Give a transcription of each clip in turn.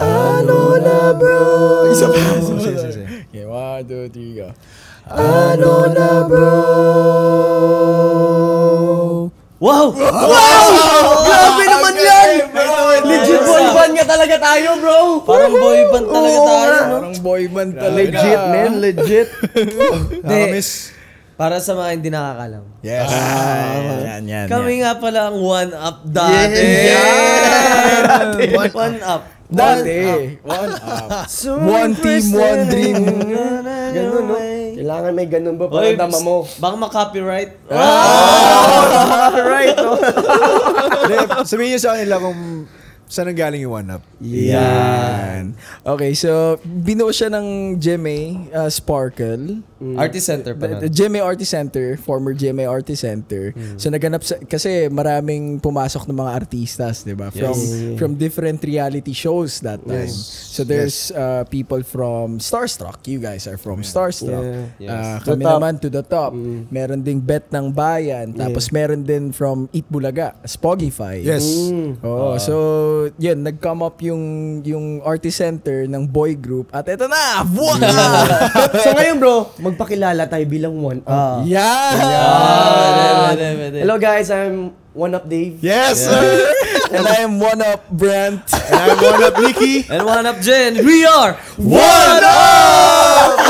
Ano na bro? Isa pa. Sige. Okay, 1, 2, 3, go. Ano na bro? Wow! Grabe naman yan! Legit boy band nga talaga tayo, bro! Parang boy band talaga tayo, no? Parang boy band talaga. Legit, man. Legit. Nakamiss. Para sa mga hindi nakakalam. Yes. Yan. Kami nga pala ang One Up dati. One Up. Dati. One up. One team, one dream. Ganun, no? Kailangan may ganun ba para dama mo? Baka ma-copyright. Right, no? Sabihin niyo sa kanila kung saan ang galing yung One Up. Yan. Okay, so binuo siya ng GMA Sparkle. Artist Center pa nun. GMA Artist Center, former GMA Artist Center. So naganap kasi maraming pumasok ng mga artistas, 'di ba? From different reality shows that time. So there's people from Starstruck. You guys are from Starstruck. Kami naman to the top. Meron ding Bet ng Bayan, tapos meron din from Eat Bulaga, Spogify. Yes. So yun, nag-come up yung Artist Center ng boy group at eto na! So ngayon, bro, magpakilala tayo bilang One Up. Hello guys, I'm One Up Dave. Yes, sir! And I am One Up Brent. And I'm One Up Nikki. And One Up Jen. We are One Up!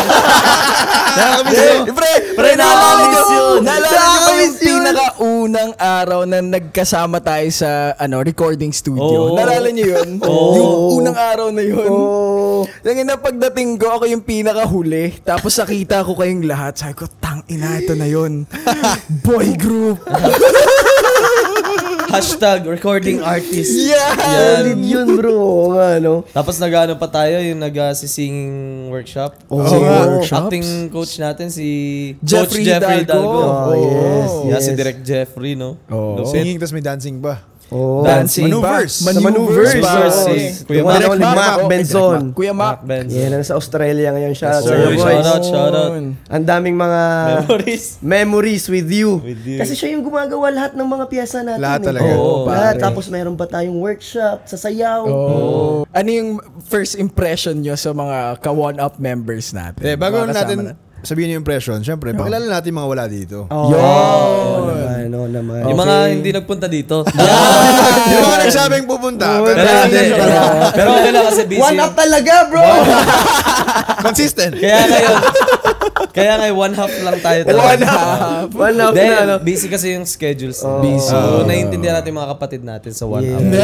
Pre, naalala niyo ba yung pinakaunang araw na nagkasama tayo sa recording studio? Naalala niyo yun? Yung unang araw na yun. Yung pagdating ko, ako yung pinakahuli. Tapos nakita ko kayong lahat. Sabi ko, tang-ina, ito na yun. Boy group. Hashtag recording artist. Solid yun, bro. Ano? Tapos nag-ano pa tayo, yung nag-singing workshop. Acting coach natin si Jeffrey Coach Jeffrey Hidalgo. Dalgo. Si Direct Jeffrey, no? Singing, tas may dancing pa. Dancing Maneuvers. Maneuvers. Si Kuya One Mac. and only Mac Benson. Kuya Mac. Yan, nasa Australia ngayon. Shout out Sir, sa'yo, boys. shout out. Ang daming mga memories with you. With you. Kasi siya yung gumagawa lahat ng mga piyesa natin. Lahat talaga. Lahat. Tapos meron pa tayong workshop sa sayaw. Ano yung first impression nyo sa mga ka-One Up members natin? Bago Mga kasama natin sabihin yung impression, syempre, pakilala natin mga wala dito. Naman. Yung mga hindi nagpunta dito. Yung mga nagsabing pupunta. Pero okay lang kasi busy. One Up talaga, bro! Consistent. Kaya ngayon, one half lang tayo. One Up na, ano? Busy kasi yung schedules. Busy. So, naiintindihan natin yung mga kapatid natin sa One Up. Hindi.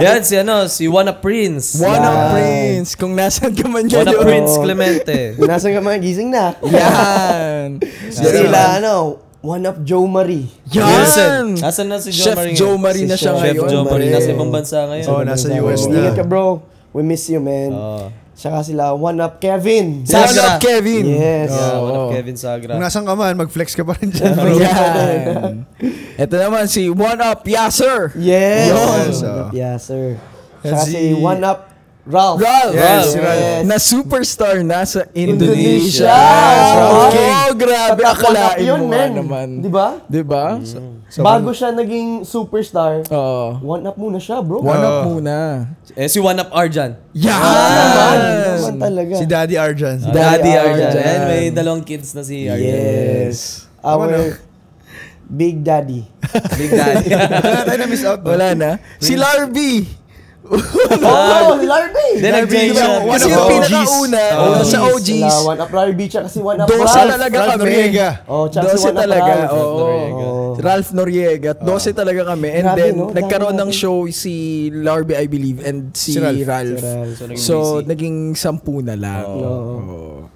Yan, si One Up Prince. One Up Prince. Kung nasan ka man One dyan. Up Prince Clemente. Nasaan ka mga gising na? Yan. Sila, One Up Joe Marie. Yan. Nasaan na si Joe Chef Marie? Joe Marie na siya Chef ngayon. Joe Marie. Nasa ibang bansa ngayon. Nasa US Ingat na. ka, bro. We miss you, man. Saka sila, One Up Kevin. One Up Kevin. Yes. One Up Kevin Sagra. Kung nasan ka man, mag-flex ka pa rin dyan, bro. Yan. Ito naman si One Up Yasser. Yes. Yes. One Up Yasser. Saka si One Up Ralph. Yes, si Ralph. Na superstar na sa Indonesia. Grabe. Akalain mo nga naman. Di ba? Bago siya naging superstar, One Up muna siya, bro. One Up muna. Si One Up Arjan. Naman talaga. Si Daddy Arjan. Daddy Arjan. May dalawang kids na si Arjan. Yes. Our Big Daddy. Big Daddy. Wala tayo na-miss out. Wala na. Si Larby. Larby! Then nag-change siya. Kasi yung pinakauna sa OGs. One Up Larby, tsaka si One Up 12 Ralph. talaga Ralph kami. Noriega. Tsaka si 12 One Up talaga. Ralph. Ralph Noriega. 12 talaga kami. And Grabe, then, no? nagkaroon Dami ng show si Larby, I believe, and si Ralph. So, naging 10 na lang.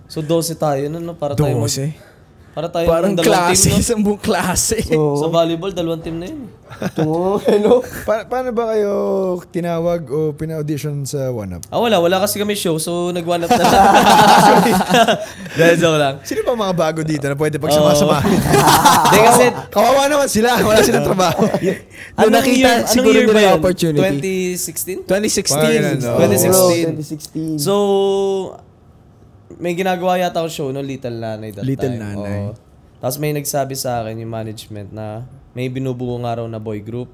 So 12 tayo no? Para tayo 12. ng Parang dalawang klase, team, no? isang buong klase. Sa volleyball, dalawang team na yun. Paano ba kayo tinawag o pina-audition sa One Up? Wala kasi kami show, so nag-one up na lang. Dahil joke lang. Sino pa mga bago dito na pwede pagsama-samahin? Hindi kasi, Kawawa naman sila. Wala silang trabaho. Nakita siguro nila yung opportunity. 2016? 2016. 2016. So, may ginagawa yata akong show, no? Little Nanay that Little time. Nanay. Tapos may nagsabi sa akin yung management na may binubuo nga raw na boy group.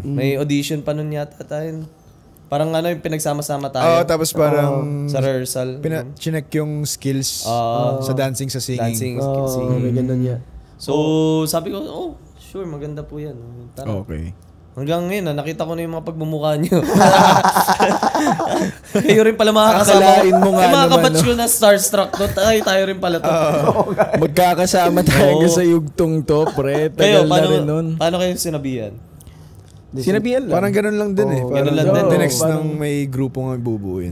May audition pa nun yata tayo. Parang yung pinagsama-sama tayo. tapos parang sa rehearsal. chinek yung skills sa dancing, sa singing. Dancing, May ganun yan. So, sabi ko, sure, maganda po yan. Tara. Okay. Hanggang ngayon, nakita ko na yung mga pagmumukha nyo. Kayo rin pala makakasama ko. Akalain mo nga yung mga naman, kabatch ko na starstruck to, tayo rin pala to. Magkakasama tayo sa yugtong to, pre. Kayo, Tagal na rin nun. paano kayo sinabihan? Sinabihan lang. Parang ganun lang din eh. Parang ganun lang din. Tinext ng may grupo nga bubuin.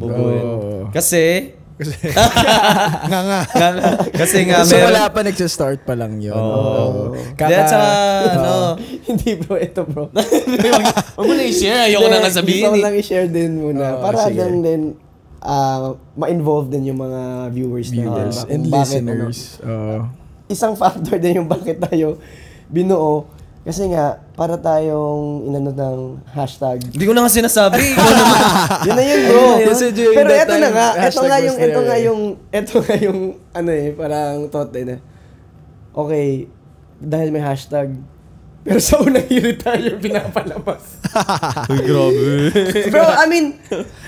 Kasi, kasi nga, So wala pa nagsistart pa lang yun. At saka, Hindi bro, ito bro. huwag mo na i-share. Ayoko na nga sabihin. Gusto ko lang i-share din muna. para sige. lang din ma-involve din yung mga viewers Viewers natin. and listeners. Isang factor din yung bakit tayo binuo. Kasi nga, para tayong inano ng hashtag. Hindi ko na nga sinasabi. Yun na yun bro. Kasi during Pero that ito na time, nga, hashtag ito nga yung ano parang thought din na, okay, dahil may hashtag, pero sa unang hirit tayo pinapalabas. Uy, grabe. Bro, I mean,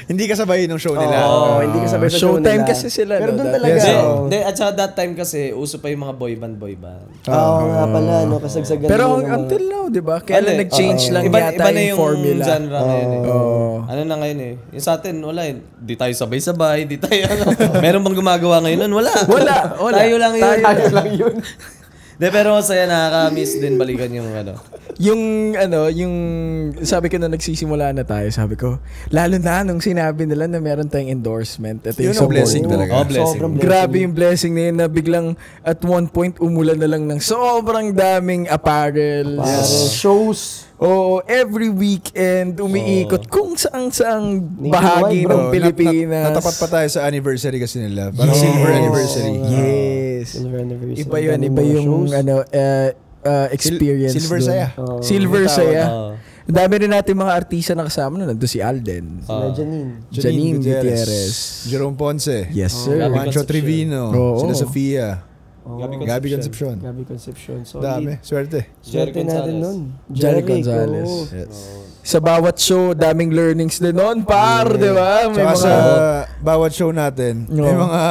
Hindi kasabay ng show nila. hindi ka sabay sa show Showtime nila. kasi sila, Pero no, doon that- talaga. Hindi, at saka that time kasi, uso pa yung mga boy band. Oo nga pala, no, kasagsagan. Pero din ng mga- until now, di ba? Kaya Ano eh, nag-change lang iba yata na yung formula. genre ngayon eh. Oo. Ano na ngayon eh. Yung sa atin, wala eh. Di tayo sabay-sabay, di tayo Meron bang gumagawa ngayon nun? Wala. Wala. Tayo lang yun. Tayo lang yun. De, pero masaya, nakaka-miss din balikan yung Yung sabi ko na nagsisimula na tayo, sabi ko, lalo na nung sinabi nila na meron tayong endorsement. Ito Yun yung ang blessing support. talaga. blessing. Sobrang Grabe yung blessing na yun na biglang at one point umulan na lang ng sobrang daming apparel. Shows. Oo, every weekend umiikot kung saang bahagi Nationwide, bro. ng Pilipinas. Natapat pa tayo sa anniversary kasi nila. Parang silver anniversary. Yes. Silver anniversary. Iba yun, Daming iba mga yung shows. experience. Silver dun. saya. Silver saya. Oo. Ang dami rin natin mga artista na kasama nun. Nandun si Alden. Sila Janine. Janine Gutierrez. Jerome Ponce. Yes, sir. Gabi Juancho Concepcion. Trevino. Oo. Sila Sofia. Gabi Concepcion. Gabi Concepcion. So, Dami. Swerte. Swerte natin nun. Jerry Jeric, Gonzalez. oo. Yes. Sa bawat show, daming learnings din nun, par, di ba? May Tsaka mga sa bawat show natin, may mga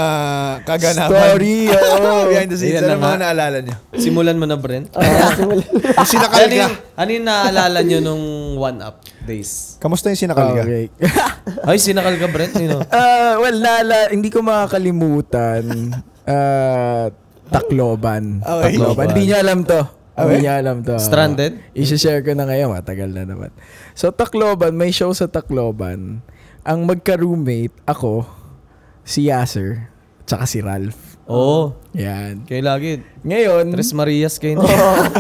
kaganapan. story. Oo. Behind the scenes. Ayan Ano na mga nga. naalala nyo? Simulan mo na, Brent. Yung sinakal ka. Ano yung naaalala nyo nung One Up days? Kamusta yung sinakal ka? Okay. Ay, sinakal ka, Brent. Well, hindi ko makakalimutan. Tacloban. Okay. Tacloban. Hindi niya alam to. Hindi niya alam to. Stranded? I-share ko na ngayon. Matagal na naman. So, Tacloban. May show sa Tacloban. Ang magka-roommate, ako, si Yasser, tsaka si Ralph. Oo. Yan. Kayo lagi. Ngayon, Tres Marias kayo.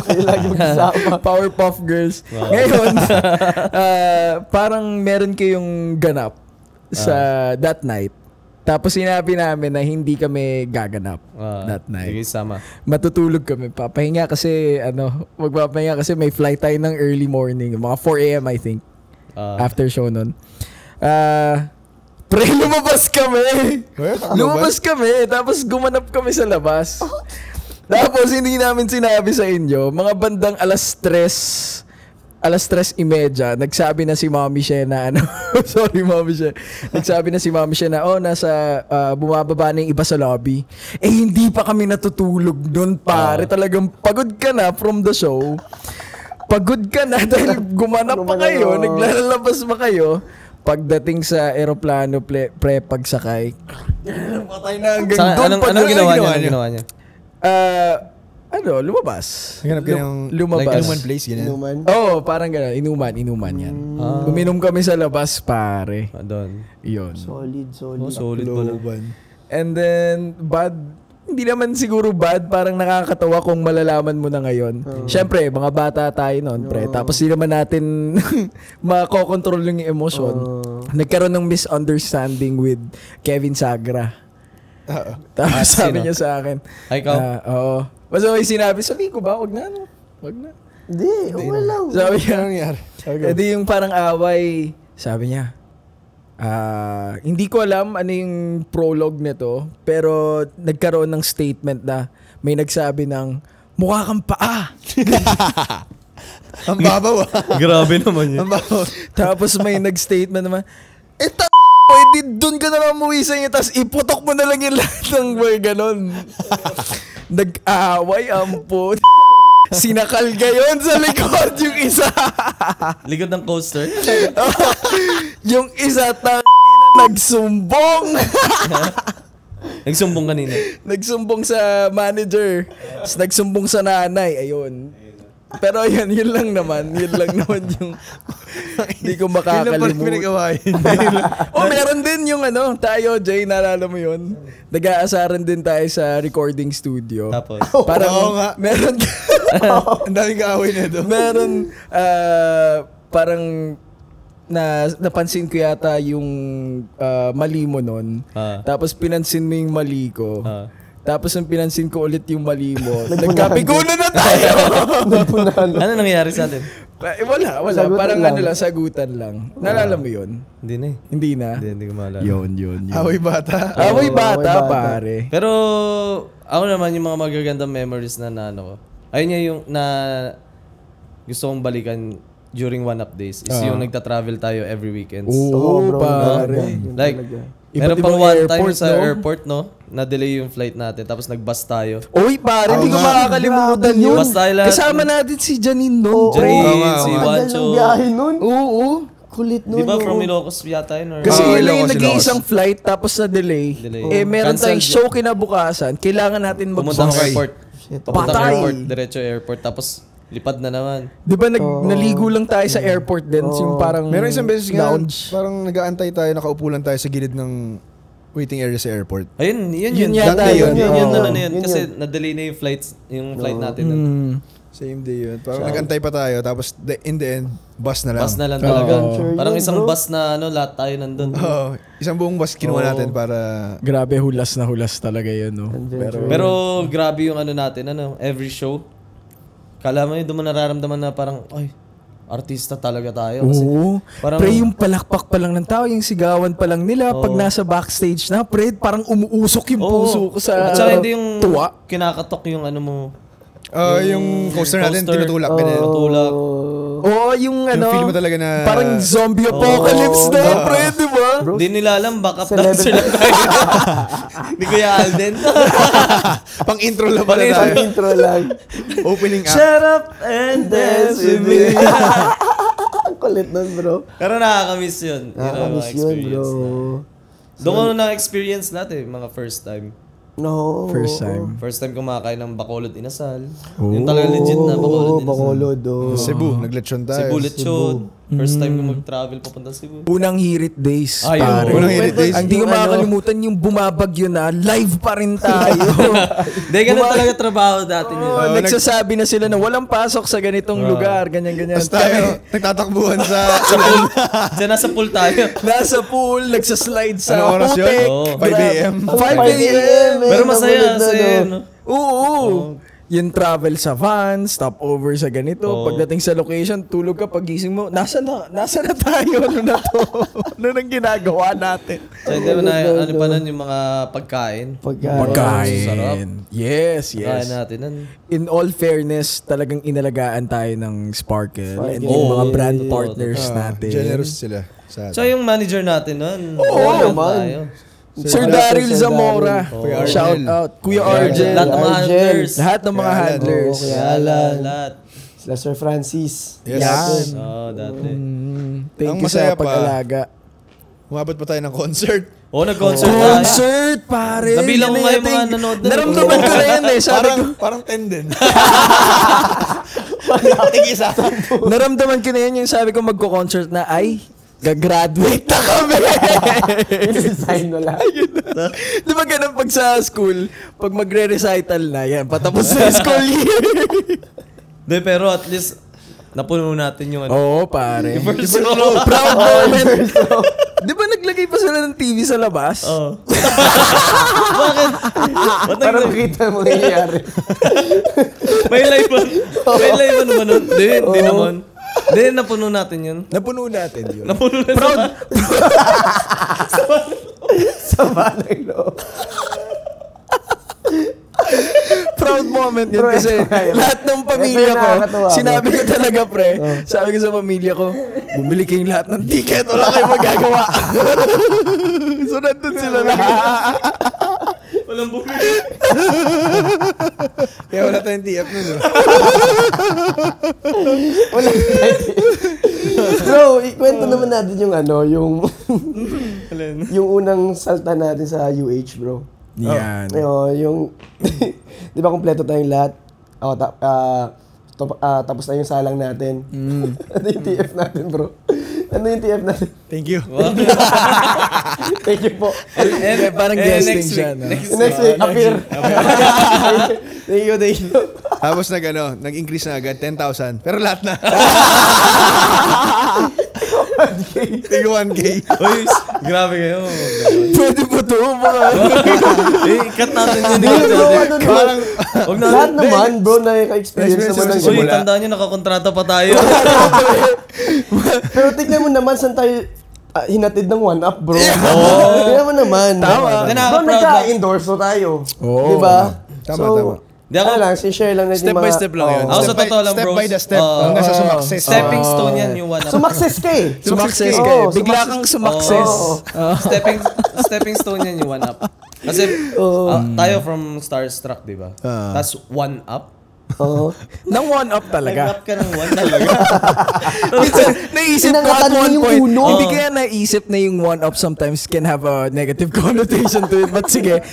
Kayo lagi magsama. Powerpuff Girls. Ngayon, parang meron kayong ganap sa that night. Tapos sinabi namin na hindi kami gaganap that night. Sige, sama. Matutulog kami. Papahinga kasi, magpapahinga kasi may flight tayo ng early morning. Mga 4 a.m. I think. After show nun. Pre, lumabas kami. Lumabas kami. Tapos gumanap kami sa labas. Tapos hindi namin sinabi sa inyo, mga bandang alas 3:30, nagsabi na si Mommy Shea na sorry Mommy Shea. Nagsabi na si Mommy Shea na nasa bumababa na yung iba sa lobby. Hindi pa kami natutulog doon, pare. Talagang pagod ka na from the show. Pagod ka na dahil gumanap pa kayo, naglalabas pa kayo. Pagdating sa eroplano, pagsakay, patay na hanggang doon. Anong ginawa niya? Lumabas. Naghanap ka ng Lumabas. like inuman place, ganyan. Inuman. Oo, parang gano'n. Inuman yan. Uminom kami sa labas, pare. Doon. Yun. Solid. Solid pala. And then, bad. Hindi naman siguro bad. Parang nakakatawa kung malalaman mo na ngayon. Siyempre, mga bata tayo noon, pre. Tapos di naman natin makokontrol yung emosyon. Nagkaroon ng misunderstanding with Kevin Sagra. Tapos sabi niya sa akin. Ay, ikaw? Oo. Basta may sinabi, sabi ko ba? Wag na. Hindi, okay lang. Sabi niya, nangyari? edi yung parang away, sabi niya, hindi ko alam ano yung prologue nito, pero nagkaroon ng statement na may nagsabi ng, mukha kang paa. Ang babaw. Grabe naman yun. Ang babaw. Tapos may nag-statement naman, Pwede doon ka na lang umuwi sa inyo, tapos iputok mo na lang yung lahat ng mga ganon. Nag-away, ampo. Sinakal gayon sa likod yung isa. Likod ng coaster. Yung isa nagsumbong. Nagsumbong kanina. Nagsumbong sa manager. Tapos nagsumbong sa nanay. Ayun. Pero ayun, yun lang naman yung hindi ko makakalimutan. Meron din yung tayo, Jay, naalala mo yun? Nag-aasaran din tayo sa recording studio. Tapos? Parang, meron, Ang daming kaaway na doon. meron, parang, napansin ko yata yung mali mo nun. Tapos pinansin mo yung mali ko. Tapos nung pinansin ko ulit yung mali mo, nagkapigunan na tayo! Ano nangyayari sa atin? Wala. Sagutan Parang lang. sagutan lang. Naalala mo yun? Hindi na eh. Hindi na? Hindi ko maalala. Yun. Away bata. Away bata, Away bata. pare. Pero ako naman yung mga magagandang memories na ko. Ayun nga yung na gusto kong balikan during one-up days is yung nagta-travel tayo every weekends. Oo, bro. pare. Yun Like, talaga. meron Iba't pang ibang one time airport, sa no? airport, no? Na-delay yung flight natin. Tapos nag-bus tayo. Uy, pare, hindi ko nga. makakalimutan yun. Bus tayo lahat. Kasama natin si Janine nun. Janine, Oo nga, si oo nga. Wancho. Ang biyahe nun. Oo. Kulit nun. Di ba oo. from Ilocos yata yun? Or Kasi Oo, yun lang yung Ilocos, nag-iisang flight tapos na delay. Delay. Eh, meron Cancelled tayong show kinabukasan. Kailangan natin pumunta ng mag-book. airport. Pumunta ng Patay. airport. Diretso airport. Tapos lipad na naman. Di ba naligo lang tayo sa airport din? Yung parang Meron isang beses nga, lounge. parang nag-aantay tayo, nakaupo lang tayo sa gilid ng waiting area sa airport. Ayun, yun. Yun yata Yun, yun. yun, Oo, ano yun. yun Kasi yun. na-delay na yung flight natin. Same day yun. Parang nag-antay pa tayo, tapos in the end, bus na lang. Bus na lang talaga. Sure Parang yun, isang bro. bus na lahat tayo nandun. Oo. Isang buong bus kinuha natin para... Grabe, hulas na hulas talaga yun, no? Pero grabe yung natin, every show. Kala mo yun, doon mo nararamdaman na parang, ay, artista talaga tayo. Kasi Oo. parang, Pre, yung palakpak pa lang ng tao, yung sigawan pa lang nila, pag nasa backstage na, pre, parang umuusok yung puso ko sa At saka hindi yung tuwa. kinakatok yung mo. yung coaster natin, coaster. tinutulak. ganyan. Tutulak. Oo, yung feel mo talaga na... parang zombie apocalypse na, pre, di ba? Hindi nila alam, backup dancer lang tayo. Hindi ko Alden. Pang intro lang pala Pang tayo. intro lang. Opening act. Shut up and dance with me. Ang kulit nun, bro. Pero nakakamiss yun. Nakakamiss yun, bro. Doon ko na-experience natin, mga first time. No. First time. First time kumakain ng bakolod inasal. Yung talaga legit na bakolod inasal. Bacolod, oh. Cebu, naglechon tayo. Cebu lechon. First time ko mag-travel papunta Cebu. Unang hirit days, Ayun. pare. Unang hirit days. Ang di ko Yung makakalimutan yung bumabagyo na, live pa rin tayo. Hindi, ganun talaga trabaho natin yun. Oh, nagsasabi na sila na walang pasok sa ganitong lugar, ganyan-ganyan. Tapos tayo, nagtatakbuhan sa... Sa pool. Diyan nasa pool tayo. Nasa pool, nagsaslide sa Ano oras yun? putik. Oo. 5 a.m. 5 a.m. Pero masaya. Masaya, no? Oo. Yung travel sa van, stopover sa ganito. Oo. Pagdating sa location, tulog ka, pagising mo, nasa na tayo? Ano na to? Ano nang ginagawa natin? So, hindi mo na, ano pa nun yung mga pagkain. Sarap. Yes, Kaya yes. natin nun. In all fairness, talagang inalagaan tayo ng Sparkle and Sparkle. yung mga Oo. brand partners natin. Generous sila. Sa So, yung manager natin nun. Oo wala naman. tayo. Sir Daryl Zamora. Kuya Shout Argel. out. Kuya Argel. Argel. Lahat ng mga Argel. handlers. Lahat ng mga Kuya Alan. handlers. Oo, Kuya Alan. Lahat. Sila Sir Francis. Yes. Yan. Oo, dati. Thank Ang you masaya sa pa, pag-alaga. Umabot pa tayo ng concert. Oo, nag-concert tayo. Concert, pare. Nabilang ko Yan nga yung natin. mga nanood doon. Naramdaman ko na yan eh. Sabi ko, Parang 10 din. naramdaman ko na yan yung sabi ko magko-concert na ay gagraduate na kami. Design wala. Di ba ganun pag sa school, pag magre-recital na, yan, patapos na yung school year. De, pero at least, napuno natin yung ano. Oo, pare. First row. Proud moment. Di ba naglagay pa sila ng TV sa labas? Oo. Bakit? Ba't Para nag- makita mo nangyayari. May live ba? May live ba naman nun? Hindi naman. Hindi, napuno natin yun. Napuno natin yun. Napuno na Proud. Sa balay, no? Proud comment yun kasi lahat ng pamilya ko, sinabi ko talaga pre, sabi ko sa pamilya ko, bumili kayong lahat ng ticket, wala kayong magagawa. So nandun sila lahat. Walang bumili. Kaya wala tayong TF nun. Wala Bro, ikwento naman natin yung yung unang salta natin sa UH, bro. Yan. Yung, di ba kompleto tayong lahat? Tapos na yung salang natin. Ano yung TF natin, bro? Ano yung TF natin? Thank you. Thank you po. Parang guesting siya. No? Next week, appear. Thank you. Tapos nag-increase na agad, 10,000. Pero lahat na. Tig 1K. Uy, grabe kayo. Pwede po ito, mga. Cut natin yun. Lahat naman, bro, na-experience naman. Uy, tandaan nyo, nakakontrata pa tayo. Pero tignan mo naman, saan tayo hinatid ng 1UP, bro. Tignan mo naman. Tama. Bro, nagka-endorso tayo. Oo. Diba? Tama. share lang natin Step by step lang yun. Ako sa totoo lang, bro. Step by the step. Hanggang sa sumakses. Stepping stone yan yung 1UP. Sumakses ka eh. Sumakses ka eh. Bigla kang sumakses. Stepping stone yan yung 1UP. Kasi tayo from Starstruck, di ba? Tapos 1UP. Nang 1UP talaga. Nag-up ka ng 1 talaga. Naisip ko at Pinangatan mo one yung point. uno. Hindi kaya naisip na yung 1UP sometimes can have a negative connotation to it. But sige,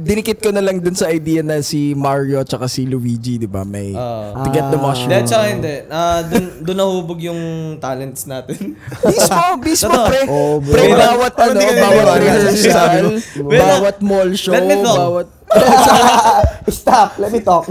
dinikit ko na lang dun sa idea na si Mario at si Luigi, di ba? May to get the mushroom. Hindi, tsaka hindi. Doon nahubog yung talents natin. Bismo, pre. Pre, bawat rehearsal, bawat mall show, Let me talk. bawat... Stop, let me talk.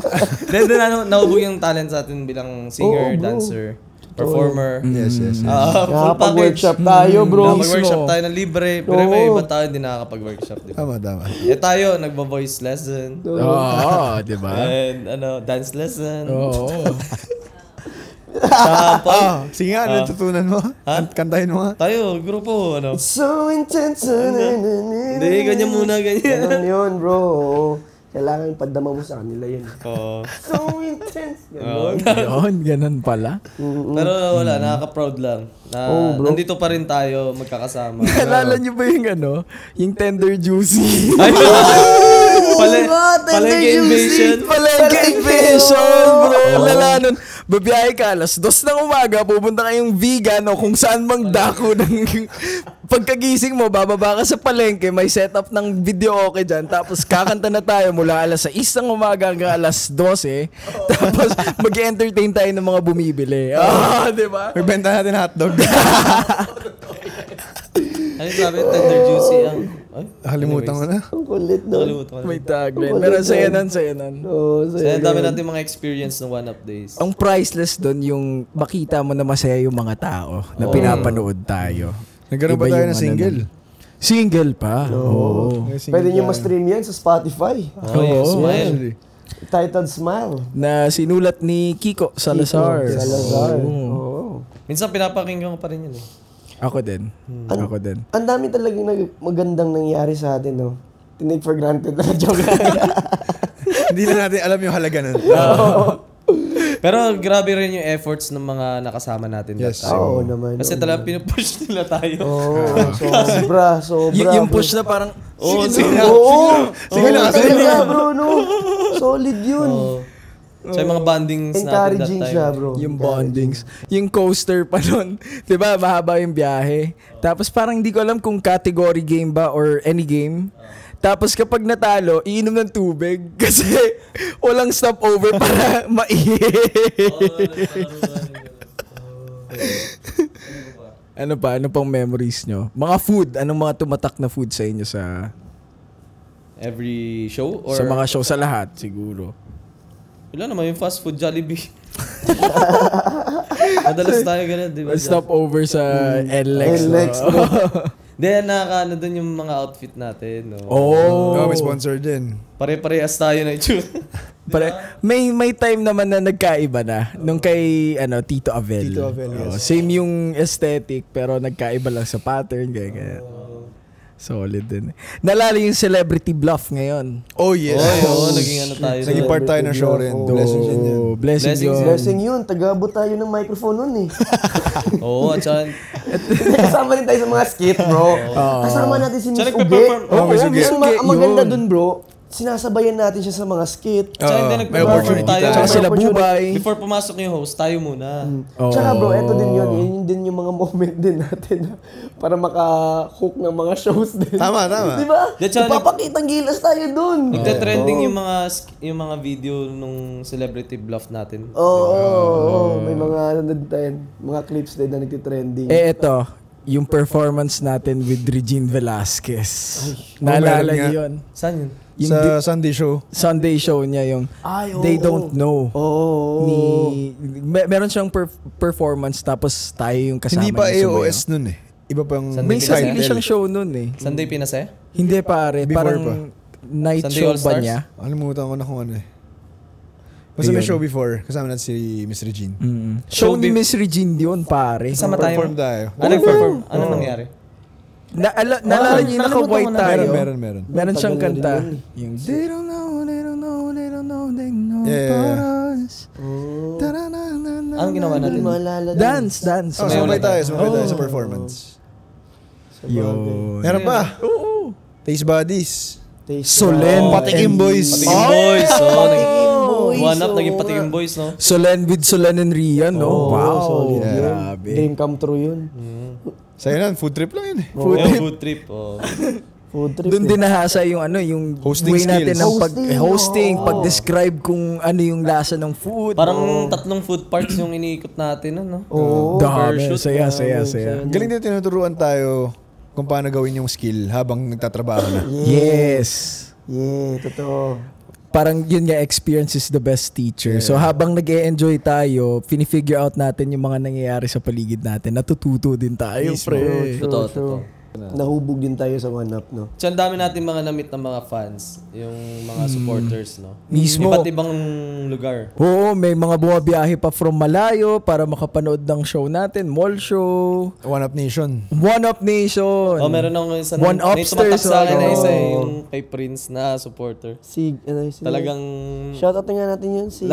Then nahubog yung talents natin bilang singer, dancer, performer. Yes. Full package. Nakapag-workshop tayo, bro. Nakapag-workshop tayo na libre. Pero may iba tayo hindi nakakapag-workshop. Diba? Tama. Tayo, nagba-voice lesson. Oo, di ba? And dance lesson. Oo. Sige nga, ano tutunan mo? Kantahin mo nga. Tayo, grupo, So intense. Hindi, ganyan muna, ganyan. Ganun yun, bro. Kailangan padama mo sa kanila yun. Oo. So intense. Ganun. Ganun pala. Pero wala, nakaka-proud lang. Na nandito pa rin tayo, magkakasama. Naalala niyo ba yung Tender Juicy? Palengke Invasion. Palengke Invasion, bro. Lala nun. Babiyahe ka, 2:00 ng umaga, pupunta kayong vegan o kung saan mang dako ng... Pagkagising mo, bababa ka sa palengke, may setup ng video okay dyan, tapos kakanta na tayo mula 6:00 ng umaga hanggang 12:00. Tapos mag-entertain tayo ng mga bumibili. Di ba? Magbenta natin hotdog. Ano sabi? Tender Juicy ang... Nakalimutan ko na. Ang kulit, no? May tagline. Pero saya nun. Saya dami natin mga experience ng 1UP days. Ang priceless doon yung makita mo na masaya yung mga tao na pinapanood tayo. Nagkaroon ba tayo ng single? Single pa? Oo. Pwede nyo ma-stream yan sa Spotify. Smile. Titled Smile. Na sinulat ni Kiko Salazar. Minsan pinapakinggan ko pa rin yun eh. Ako din. Ang dami talagang magandang nangyari sa atin, no? Tinake for granted na joke. Hindi na natin alam yung halaga nun. Pero grabe rin yung efforts ng mga nakasama natin. Yes. Oo naman. Kasi talagang pinupush nila tayo. Sobra. Yung push na parang, Sige na, bro, no? Solid yun. So yung mga bondings natin that Encouraging time. siya, bro. yung bondings. Yung coaster pa nun. Diba, mahaba yung biyahe. Tapos parang hindi ko alam kung category game ba or any game. Tapos kapag natalo, iinom ng tubig kasi walang stopover para maihi. Ano pang memories nyo? Mga food, anong mga tumatak na food sa inyo sa Every show? Or sa mga show, sa lahat siguro? Wala naman yung fast food Jollibee. Madalas tayo ganun, di ba? Stopover sa NLEX. Then, nakakaano dun yung mga outfit natin. No? May sponsor din. Pare-parehas tayo na itsura. May time naman na nagkaiba na nung kay Tito Avel. Tito Avel, yes. Same yung aesthetic pero nagkaiba lang sa pattern ganyan. Solid din. Nalala yung Celebrity Bluff ngayon. Oh, yes. Naging ano tayo. Naging part tayo ng show rin. Blessing din yan. Blessing Blessing yun. Blessing yun. Tagabot tayo ng microphone nun eh. Oo, at saka, Kasama rin tayo sa mga skit, bro. Kasama natin si Miss Tsaka Uge. nagpe-perform. Oo, Miss Uge. Ang maganda dun, bro, sinasabayan natin siya sa mga skit. tsaka hindi may nagpe-perform opportunity tayo. Tsaka sila Bubay. Before pumasok yung host, tayo muna. Tsaka bro, eto din yun. Yun din yung mga moment din natin na para maka-hook ng mga shows din. Tama. Di ba? At saka Ipapakitang gilas tayo dun. Nagte-trending yung mga video nung Celebrity Bluff natin. Oo. May mga ano din, mga clips din na nagtitrending. Eto, yung performance natin with Regine Velasquez. Naalala meron nga. niyo yun? Saan yun? Yung Sa Sunday show. Sunday show niya yung They Don't Know. Oo. Meron siyang performance tapos tayo yung kasama Hindi pa niya sumayaw. AOS nun eh. Iba pa yung May Sunday sarili title. siyang show nun eh. Sunday Pinase? Hindi pare, Before parang pa. night Sunday show All ba Stars? niya? Alimutan ko na kung ano eh. Basta may Ayun. show before. Kasama natin si Miss Regine. Show ni Miss Regine yun pare. Kasama tayo. Perform tayo. Ano nag-perform? Ano nangyari? Naalala niyo yung naka-white tayo? Meron. Meron siyang Tagal na kanta. din Yung They don't know, they don't know, they don't know, they know Yeah. about us. Anong ginawa natin? Maalala din. Dance. Oh, sumabay tayo sa performance. Yun. Meron pa. Oo. Taste Buddies. Solen. Patikim Boys. Patikim Boys. Boys. One up, naging Patikim Boys, no? Solen with Solen and Rian, no? Wow. Solid yun. Grabe. Dream come true yun. Sa'yo na, food trip lang yun eh. Food trip. Oh. Food trip. Doon din nahasa yung ano, yung Hosting way natin skills. ng Hosting, pag-describe kung ano yung lasa ng food. Parang 3 food parts yung iniikot natin, ano? Oo. Dami. Overshoot. Saya. Galing din tinuturuan tayo kung paano gawin yung skill habang nagtatrabaho na. Yes. Yeah, totoo. Parang yun nga, experience is the best teacher. So habang nag-e-enjoy tayo, finifigure out natin yung mga nangyayari sa paligid natin. Natututo din tayo, pre. Totoo. Nahubog din tayo sa One Up, no? So, ang dami natin mga namit ng mga fans, yung mga supporters, no? Mismo. Iba't ibang lugar. Oo, may mga bumabiyahe pa from malayo para makapanood ng show natin. Mall show. One Up Nation. One Up Nation. Oh, meron akong isa One may tumatak Upstairs, sa akin na isa oh. yung kay Prince na supporter. Talagang Shoutout nga natin yun, si...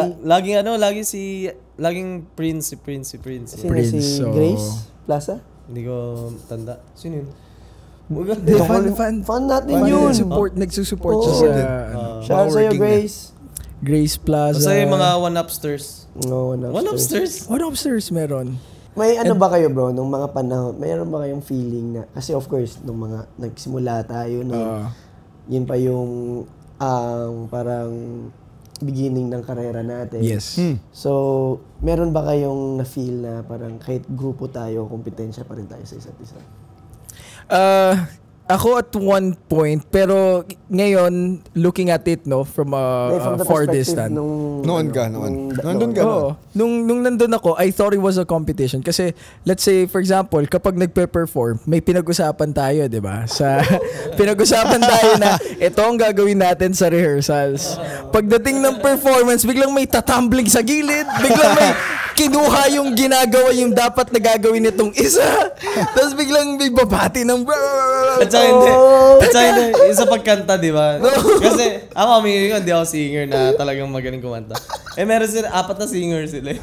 laging Prince. Sino, Prince, si oh. Grace Plaza? Hindi ko tanda. Sino yun? Fan natin yun. Nagsusupport Oo. siya sa Shoutout sa'yo, working Grace. Grace Plaza. Basta yung mga One Upstairs. No, One Upstairs? One Upstairs meron. May ano ba kayo, bro, nung mga panahon, mayroon ba kayong feeling na, kasi of course, nung mga nagsimula tayo, yun pa yung parang beginning ng karera natin. Yes. So, meron ba kayong na-feel na parang kahit grupo tayo, kompetensya pa rin tayo sa isa't isa? Ako at one point, pero ngayon, looking at it, no, from the far perspective distance. Nandun ka. Oo. Nung nandun ako, I thought it was a competition. Kasi, let's say, for example, kapag nagpe-perform, may pinag-usapan tayo, di ba? Pinag-usapan tayo na, ito ang gagawin natin sa rehearsals. Pagdating ng performance, biglang may tatumbling sa gilid, biglang may kinuha yung ginagawa yung dapat na gagawin nitong isa. Tapos biglang may babati ng At saka hindi. Isa pagkanta, di ba? Kasi ako, hindi ako singer na talagang magaling kumanta. Meron sila, 4 na singer sila.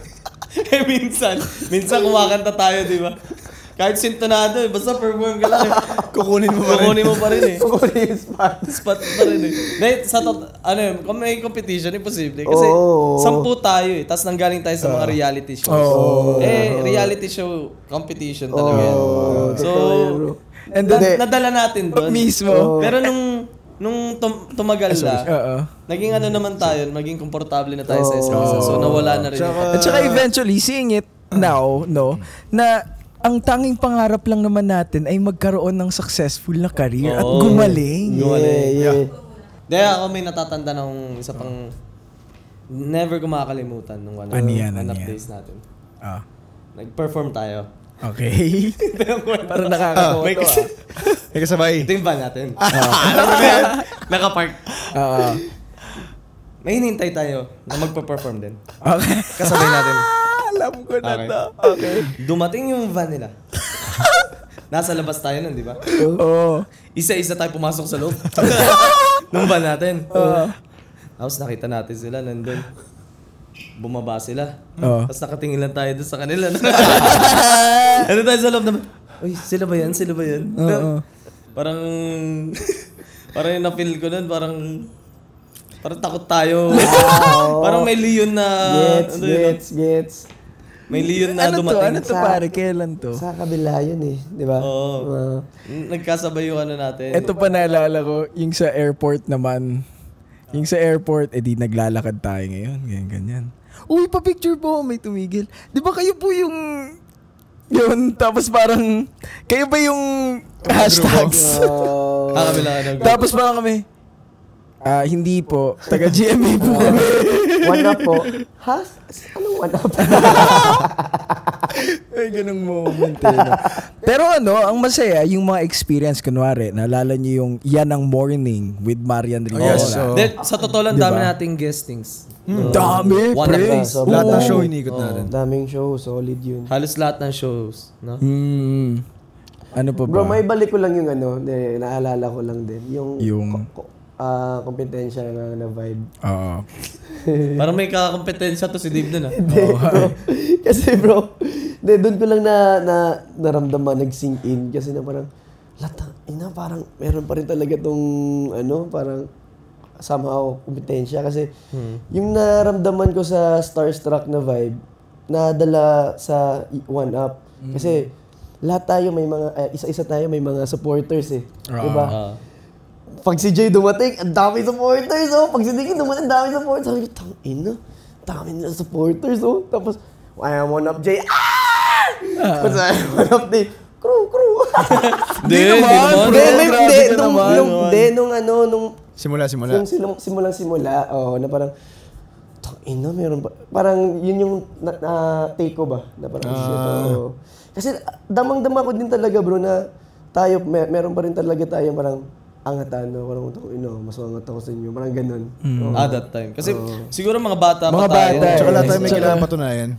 minsan kumakanta tayo, di ba? Kahit sintonado, basta perform ka lang. Kukunin mo pa rin. Kukunin yung spot. Spot pa rin kung may competition, imposible. Kasi 10 tayo tapos nanggaling tayo sa mga reality shows. Reality show competition talaga yan. So, And then, nadala natin doon. mismo. Pero nung tumagal na, naging naman tayo, maging komportable na tayo sa isa't isa. So, nawala na rin. At saka eventually, seeing it now, no, na ang tanging pangarap lang naman natin ay magkaroon ng successful na career at gumaling. Yeah. Dahil ako may natatanda ng isa pang never ko makakalimutan nung one up days natin. Nag-perform tayo. Okay. Parang nakakatawa to. May kasabay. Ito yung van natin. Nakapark. May hinintay tayo na magpa-perform din. Okay. Kasabay natin. Alam ko na to. Okay. Dumating yung van nila. nasa labas tayo nun, di ba? Oo. Isa-isa tayo pumasok sa loob. Nung van natin. Tapos nakita natin sila nandun. Bumaba sila. Tapos nakatingin lang tayo doon sa kanila. Ano tayo sa loob naman? Uy, sila ba yan? Sila ba yan? Parang yung na-feel ko nun, parang takot tayo. Parang may leon na... Gets. May leon na dumating. Ano to pare? Kailan to? Sa kabila yun eh, di ba? Oo. Nagkasabay yung ano natin. Ito pa naalala ko, yung sa airport naman. Yung sa airport, di naglalakad tayo ngayon. Ganyan. Uy, pa-picture po, may tumigil. Di ba kayo po yung... Yun, tapos parang... Kayo ba yung hashtags? Kabila ka ng Tapos parang kami... hindi po. Taga-GMA po kami. One up po. Ha? Anong one up? Ay, ganung moment eh. No? Pero ang masaya, yung mga experience, kunwari, naalala nyo yung Yan ang Morning with Marian Rivera. Yes, so- Sa totoo lang, dami nating guestings. Dami, One pre. of us. Lahat ng show inikot natin. Daming show, solid yun. Halos lahat ng shows. No? Ano pa ba? Bro, may balik ko lang yung naalala ko lang din. Yung- kompetensya nga na vibe. Oo. Parang may kakakompetensya to si Dave dun Bro, kasi bro, doon ko lang naramdaman, nag-sink in. Kasi na parang, parang meron pa rin talaga tong, parang somehow kompetensya. Kasi yung naramdaman ko sa Starstruck na vibe, nadala sa One Up. Kasi lahat tayo may mga, isa-isa tayo may mga supporters eh. Diba? Pag si Jay dumating, ang dami supporters, Pag si Dicky dumating, ang dami supporters. Sabi ko, dami nila supporters, Tapos, I am One Up Jay. Tapos, I am One Up Dave. Crew. Hindi naman. Nung Simula. yung simulang-simula, na parang, meron pa. Parang, yun yung take ko ba? Na parang, kasi, damang-dama ko din talaga, bro, na tayo, meron pa rin talaga tayo, parang, angatan, parang mas angat ako sa inyo, parang ganun. That time. Kasi siguro mga bata pa tayo. Tsaka lahat tayo may kailangan patunayan.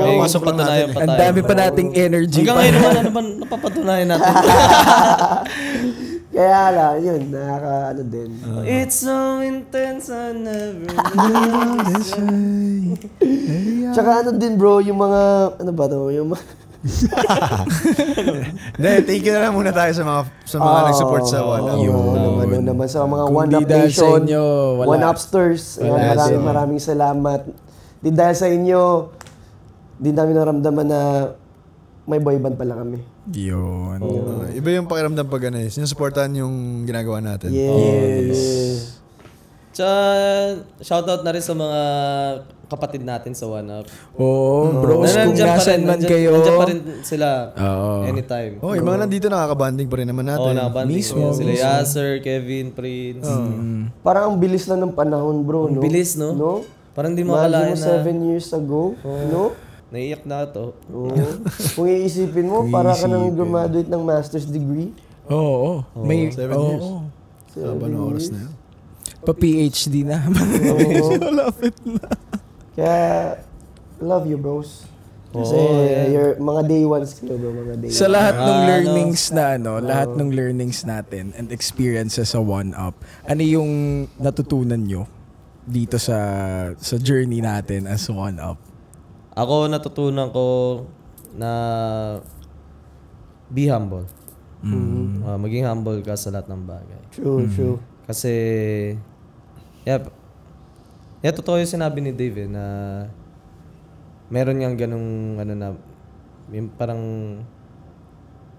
May gusto patunayan pa tayo. Ang dami pa nating energy. Hanggang ngayon naman, ano ba napapatunayan natin? Kaya lang, yun, din. It's so intense, I never Tsaka din bro, yung mga, yung Thank you na lang muna tayo sa mga nag-support sa One Up. naman sa mga Kung One di Up dahil sa Nation, inyo, wala. One Upsters. Maraming salamat. Di dahil sa inyo, di namin naramdaman na may boy band pala kami. Yun. Iba yung pakiramdam pag sinusuportahan yung ginagawa natin. Yes. Tsaka, shoutout na rin sa mga kapatid natin sa One Up. Bros, kung nasan man kayo. Nandiyan pa rin sila. Anytime. Yung mga nandito nakakabanding pa rin naman natin. Nakabanding ko. Sila Yasser, Kevin, Prince. Parang ang bilis lang ng panahon, bro, no? Bilis, no? Parang di mo Imagine akalain mo na 7 years ago, no? naiiyak na to. Kung iisipin mo, para ka nang graduate ng master's degree. May 7 years. Haba ng oras na yun. Pa-PhD na. Malapit na. Kaya, love you, bros. Kasi, your mga day ones kayo, bro. Mga day Sa lahat ng learnings lahat ng learnings natin and experiences sa One Up, ano yung natutunan nyo dito sa journey natin as One Up? Ako natutunan ko na be humble. Maging humble ka sa lahat ng bagay. True. Kasi, totoo yung sinabi ni Dave na meron niyang ganung yung parang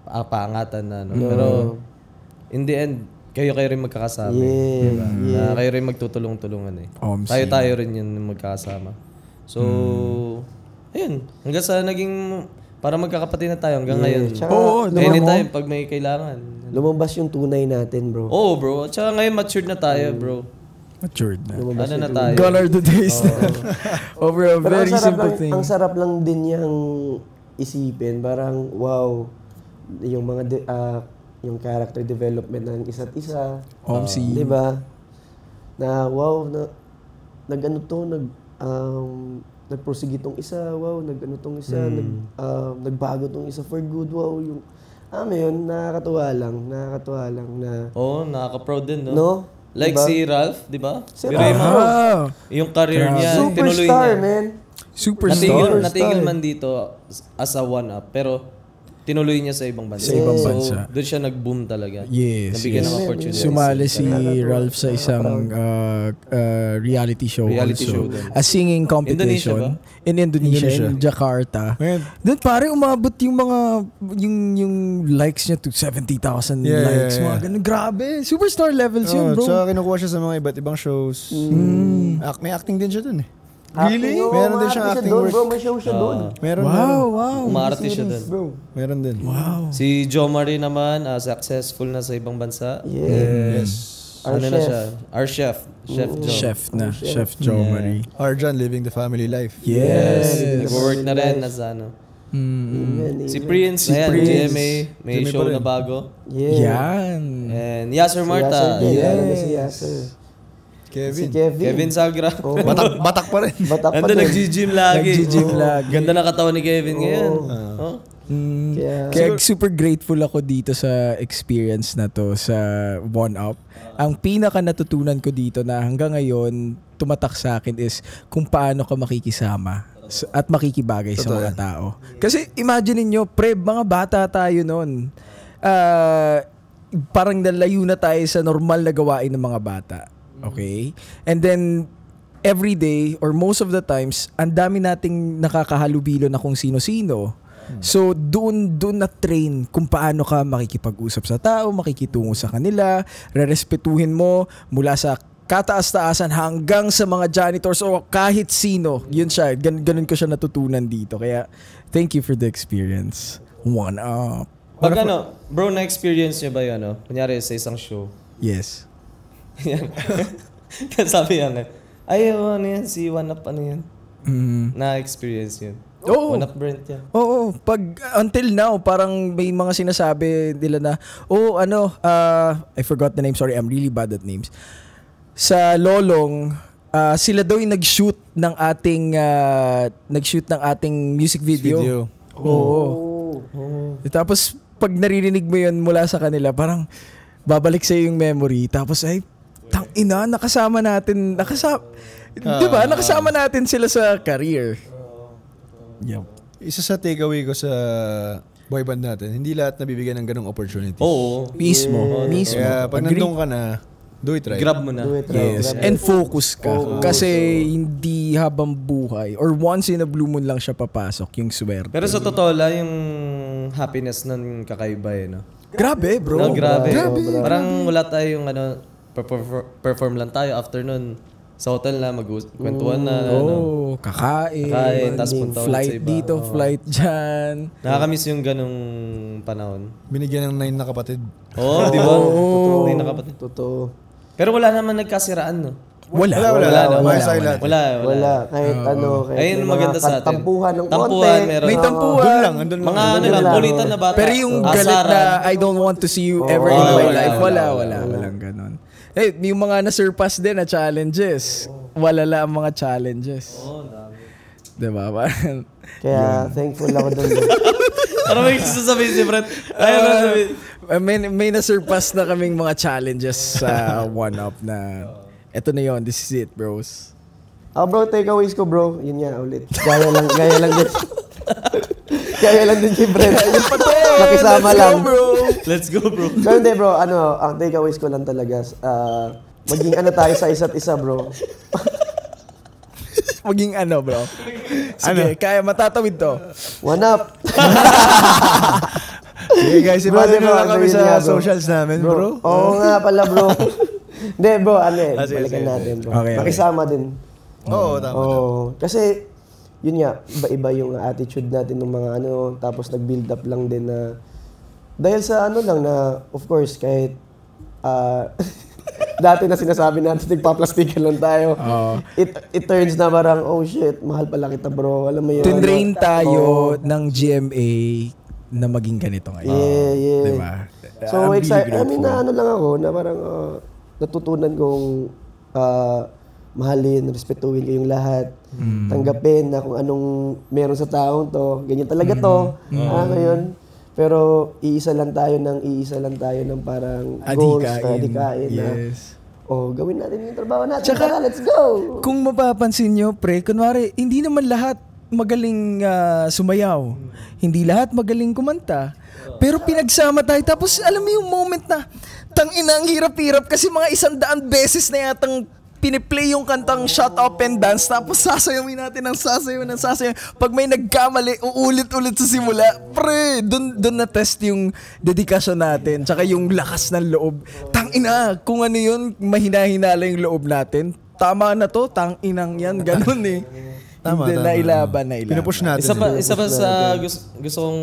paangatan na Pero, in the end, kayo rin magkakasama. Diba? Na kayo rin magtutulong-tulungan Tayo rin yun magkakasama. So, ayun. Hanggang sa naging, para magkakapatid na tayo hanggang ngayon. Anytime, pag may kailangan. Lumabas yung tunay natin, bro. Bro. Tsaka ngayon matured na tayo, bro. Matured na. Ano na tayo? Gone are the days na. Over a very simple thing. Ang sarap lang din niyang isipin. Parang, wow, yung mga, yung character development ng isa't isa. Diba? Na, wow, nagprosige tong isa, wow, nag-ano tong isa, nagbago tong isa for good, wow, yung, yun, nakakatuwa lang na, Oo, nakaka-proud din, no? no? Like Diba? si Ralph, di ba? Si Biruin mo, Ah, yung career niya, tinuloy Superstar, niya. man. superstar. Natigil man dito as a one-up, pero tinuloy niya sa ibang bansa. Sa ibang bansa. So, doon siya nag-boom talaga. Yes, Nabigyan yes. ng opportunity. Sumali si Ralph sa isang reality show Reality show also. din. A singing competition in Indonesia, in Jakarta. Man. Doon pare umabot yung mga yung likes niya to 70,000 Yeah, likes. yeah, Mga yeah. ganun. Grabe. Superstar levels yun, bro. So, kinukuha siya sa mga iba't ibang shows. May acting din siya dun eh. Really? Meron din siyang acting doon, work. bro, may show siya doon. Meron Wow. Umaarte siya Series, doon. bro. Meron din. Wow. Si Jo Marie naman, successful na sa ibang bansa. Yeah. Yes. Our Ano na chef. siya? Our chef. Chef Jo. Chef Joe Marie. Arjan living the family life. Yes. Nag-work na rin nasa ano. Amen, Si amen. Prince, ayan, Prince. GMA. May GMA show pa rin. na bago. Yeah. Yan. And Yasser Marta. Si Yasser, Yes. lalo na si Yasser. Si Kevin. Kevin Sagra. Oh, Batak pa rin. batak pa Ando din. nag-gym lagi. Nag-gym lagi. Ganda na katawan ni Kevin ngayon. Oh. Kaya, Kaya super grateful ako dito sa experience na to sa One Up. Ang pinaka natutunan ko dito na hanggang ngayon tumatak sa akin is kung paano ka makikisama at makikibagay sa mga tao. Kasi imagine niyo, mga bata tayo noon. Parang nalayo na tayo sa normal na gawain ng mga bata. Okay? And then every day or most of the times, ang dami nating nakakahalubilo na kung sino-sino. So, doon na train kung paano ka makikipag-usap sa tao, makikitungo sa kanila, rerespetuhin mo mula sa kataas-taasan hanggang sa mga janitors o kahit sino. Yun siya. Ganun ko siya natutunan dito. Kaya, thank you for the experience. One Up. Pag ano, bro, na-experience niyo ba yun, ano? Kunyari sa isang show. Yes. Yan. Sabi yan, ay, ano yan, si One Up, ano yan? Na-experience yun. Oo. One Up Brent yan. Oo, until now parang may mga sinasabi nila na I forgot the name, sorry, I'm really bad at names. Sa Lolong, sila daw yung nag-shoot ng ating music video. Oo. Tapos pag naririnig mo 'yun mula sa kanila, parang babalik sa yung memory. Tapos ay tangina, nakasama natin, 'di ba? Nakasama natin sila sa career. Yep. Isa sa takeaway ko sa boy band natin, hindi lahat nabibigyan ng ganong opportunity. Oo. Mismo. Kaya pag Agree. nandun ka na, do it right. Grab mo na. do it right. Yes, Grab and it. focus ka. Kasi hindi habang buhay or once in a blue moon lang siya papasok yung swerte. Pero sa totoo lang, yung happiness nun kakaiba eh, no? Grabe, bro. No, grabe. Grabe. Parang wala tayong perform lang tayo after nun. Sa hotel na, magkwentuhan na. ano. Kakain. Tapos punta ulit sa Flight iba. dito, flight dyan. Nakakamiss yung ganong panahon. Binigyan ng 9 na kapatid. Oo, di ba? Hindi nakapatid. Totoo. Pero wala naman nagkasiraan, no? Wala. Wala. Kahit kahit Ayun, may maganda mga sa atin. Tampuhan ng konti. Tampuhan, meron. May tampuhan. Doon lang, andun Mga ano lang, lang. kulitan na bata. Pero yung galit Asaran. na I don't want to see you ever in wala, my wala, life, wala. walang ganon. Eh, yung mga na-surpass din na challenges. Wala lang ang mga challenges. Diba? Parang, Kaya thankful ako doon. Ano may sasabihin si Brett? Ayaw na sabihin. may na-surpass na kaming mga challenges sa One Up na eto na yon, this is it, bros. Bro, takeaways ko, bro. Yun nga, ulit. Gaya lang din. Gaya lang din si Brent. Nakisama lang. Let's go, bro. Pero hindi, bro, ang takeaways ko lang talaga, maging tayo sa isa't isa, bro. Maging bro. Sige, kaya matatawid to. One up. Okay guys, Bro, imagine bro, na lang kami yun sa nga, bro. socials namin, bro. Oo nga pala, bro. Hindi, bro, sige, balikan sige. natin, bro. Okay. Makisama din. Oo, tama. Oo. Kasi, yun nga, iba-iba yung attitude natin ng mga tapos nag-build up lang din na, dahil sa lang na, of course, kahit, dati na sinasabi natin, nagpa-plastikan lang tayo. It turns na parang, oh shit, mahal pala kita, bro. Alam mo yun. Tinrain tayo ng GMA na maging ganito ngayon. Yeah. Diba? So, I'm really excited. I mean, grateful. lang ako, na parang natutunan kong mahalin, respetuhin kayong lahat. Tanggapin na kung anong meron sa taong to. Ganyan talaga to. Ngayon. Pero iisa lang tayo ng parang goals na adikain na gawin natin yung trabaho natin. Tsaka, let's go! Kung mapapansin nyo, pre, kunwari, hindi naman lahat magaling sumayaw. Hindi lahat magaling kumanta. Pero pinagsama tayo. Tapos alam mo yung moment na tangina ang hirap-hirap kasi mga 100 beses na yatang piniplay yung kantang Shut Up and Dance, tapos sasayawin natin ng sasayaw. Pag may nagkamali, uulit-ulit sa simula. Pre, dun na-test yung dedikasyon natin, tsaka yung lakas ng loob. Tangina, kung ano yun, mahina-hinala yung loob natin. Tama na to, tanginang yan, ganun eh. Tama. Nailaban. Pinupush natin. Isa pa sa gusto kong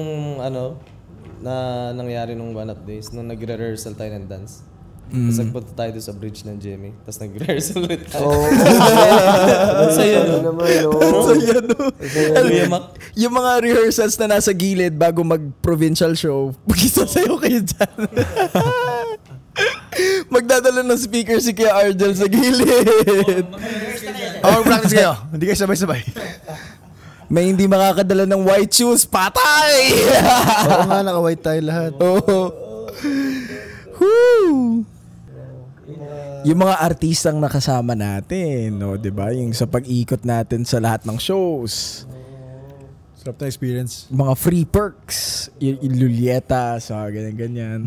na nangyari nung one of days, nung nagre-rehearsal tayo ng dance. Tapos nagpunta tayo doon sa bridge ng Jimmy. Tapos nag-rehearsal ulit tayo. Saya no? Yung mga rehearsals na nasa gilid bago mag-provincial show, mag-isasayaw kayo dyan. Magdadala ng speaker si Kuya Argel sa gilid. Mag-practice kayo. Hindi kayo sabay-sabay. May hindi makakadala ng white shoes, patay! Oo nga, naka-white tayo lahat. Woo! Yung mga artistang nakasama natin, no, 'di ba? Yung sa pag-ikot natin sa lahat ng shows. Sarap na experience. Mga free perks, yung Lulieta, so ganyan.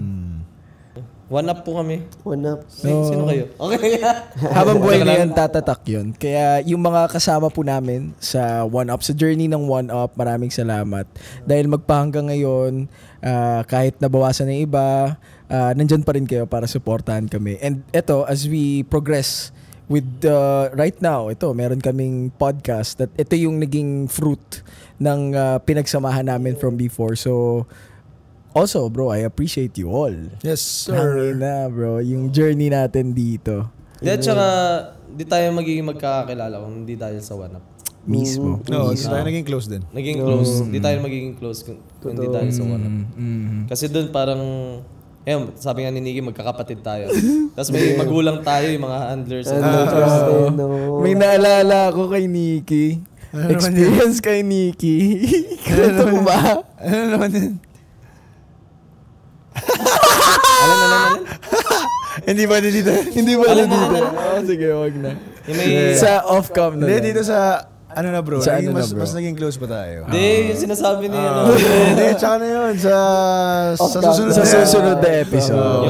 One up po kami. One up. Sino kayo? Okay. Habang buhay na yan, tatatak yun. Kaya yung mga kasama po namin sa One Up, sa journey ng One Up, maraming salamat. Dahil magpahanggang ngayon, kahit nabawasan ng iba, nandyan pa rin kayo para supportahan kami. And eto, as we progress with right now, meron kaming podcast that ito yung naging fruit ng pinagsamahan namin from before. So, also, bro, I appreciate you all. Yes, sir. Na, bro, yung journey natin dito. At saka, di tayo magiging magkakakilala kung hindi dahil sa One Up. Mismo. No, tayo naging close din. Naging close. Di tayo magiging close kung hindi dahil sa One Up. Kasi doon parang, sabi nga ni Nikki, magkakapatid tayo. Tapos may magulang tayo, yung mga handlers. May naalala ako kay Nikki. Experience kay Nikki. Kwento mo ba? Ano naman din? Alam. Hindi ba dito? Sige, wag na. May... Sa off-cam na. Hindi, dito sa ano na bro, Sa naging ano na, mas, bro? mas naging close pa tayo. Hindi, yung sinasabi niya. Hindi, tsaka na yun. Sa susunod na episode.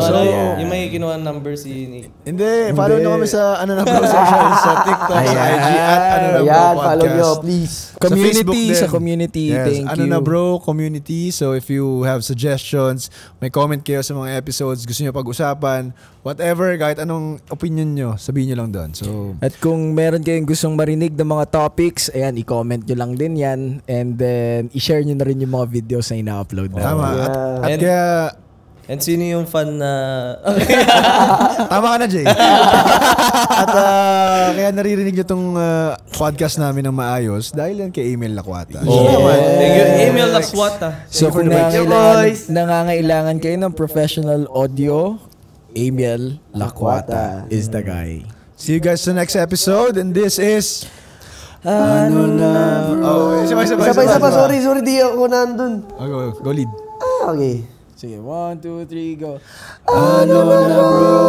Yung may kinuha number si Nick. Hindi, follow nyo kami sa ano na bro section, sa TikTok, sa IG, at ano na bro podcast. Follow nyo, please. Community, sa sa community. Yes, Thank ano you. na bro, community. So if you have suggestions, may comment kayo sa mga episodes, gusto nyo pag-usapan, whatever, kahit anong opinion nyo, sabihin nyo lang doon. So, At kung meron kayong gustong marinig ng mga topics, ayan, i-comment nyo lang din yan. And then, i-share nyo na rin yung mga videos na ina-upload na. tama. At kaya, And sino yung fan na... tama ka na, Jay. At kaya naririnig nyo tong podcast namin ng maayos dahil yan kay Emil Lakwata. Thank you. Email Lakwata. So kung nangangailangan kayo ng professional audio, Emil Lakwata is the guy. See you guys sa next episode, and this is... Ano na? Oh, sabay. Sorry, di ako nandun. Go lead. Okay. Sige, 1, 2, 3, go. Ano na bro?